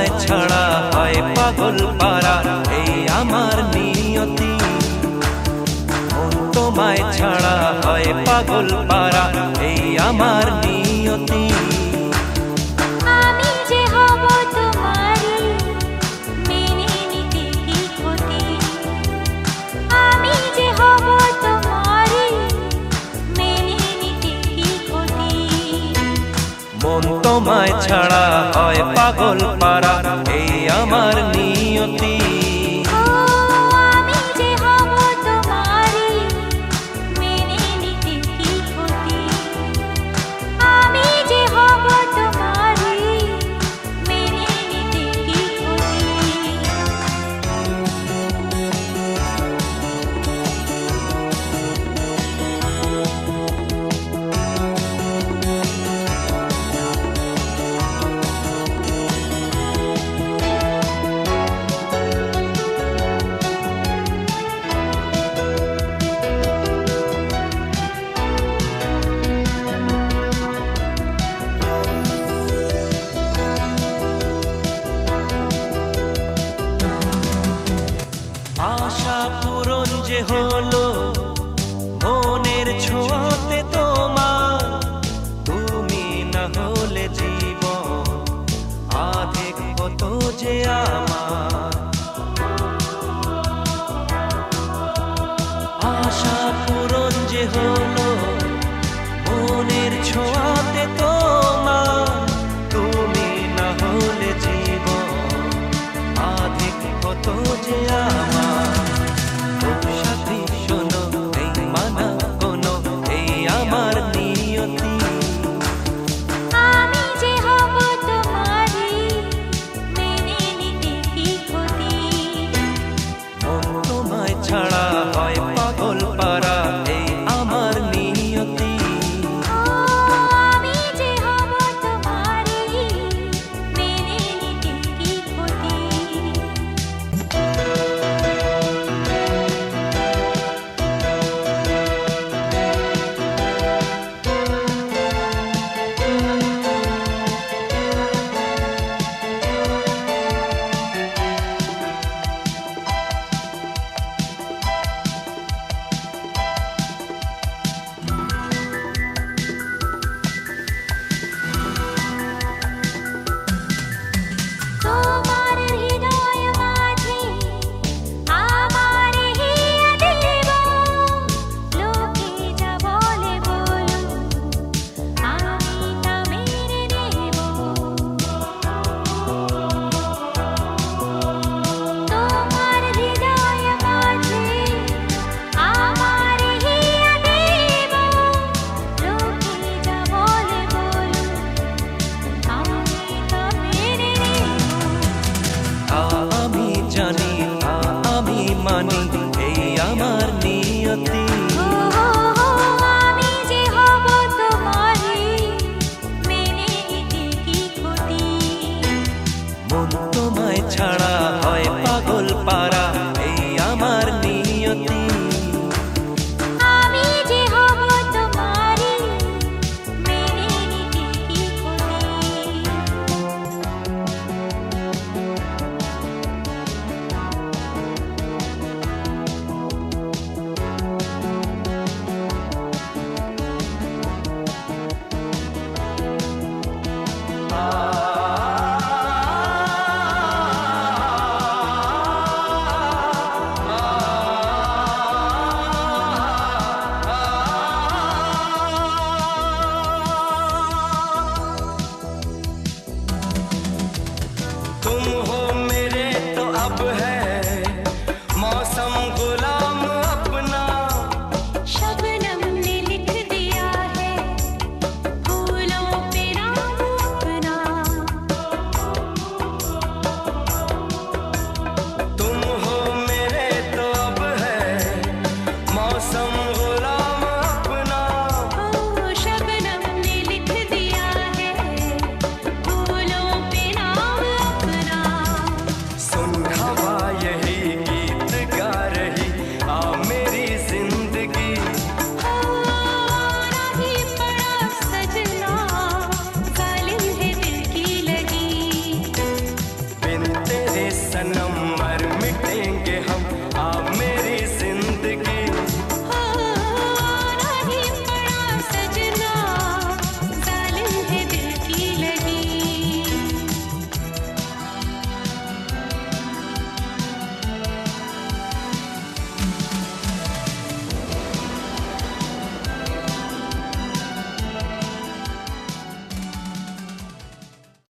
তোমায় ছাড়া হয় পাগল পারা এই আমার নিয়তি। মন তোমায় ছাড়া হয় পাগল পারা এই আমার নিয়তি। আমি যে হব তোমারই মেনে নিতে কি ক্ষতি, আমি যে হব তোমারই মেনে নিতে কি ক্ষতি। মন তোমায় ছাড়া হয় পাগল পারা এই আমার নিয়তি। আমি যে হব তোমারই মেনে নিতে কি ক্ষতি, আমি যে হব তোমারই মেনে নিতে কি ক্ষতি। আশা পূরণ যে হলো মনের ছোঁয়াতে তোমার, তুমি না হলে জীবন আধেক কত যে আমার। আশা পূরণ যে হলো মনের ছোঁয়াতে তোমার, তুমি না হলে জীবন আধেক কত যে আমার। ও সাথী শোনো এই মানা কোনো এই আমার নিয়তি। আমি যে হব তোমারই মেনে নিতে কি ক্ষতি, মন তোমায় ছাড়া হয় পাগল পারা এই আমার নিয়তি। আমি যে হব তোমারই মেনে নিতে কি ক্ষতি। তোমার হৃদয় মাঝে আমার হিয়া দেব, লোকে যা বলে বলুক আমি তা মেনে নেব। তোমার হৃদয় মাঝে আমার হিয়া দেব, লোকে যা বলে বলুক আমি তা মেনে নেব। আমি জানি আমি মানি এই আমার নিয়তি। আমি যে হব তোমারই মেনে নিতে কি ক্ষতি, মন তোমায় ছাড়া হয় পাগল পারা এই আমার নিয়তি। আমি যে হব তোমারই মেনে নিতে কি ক্ষতি। আ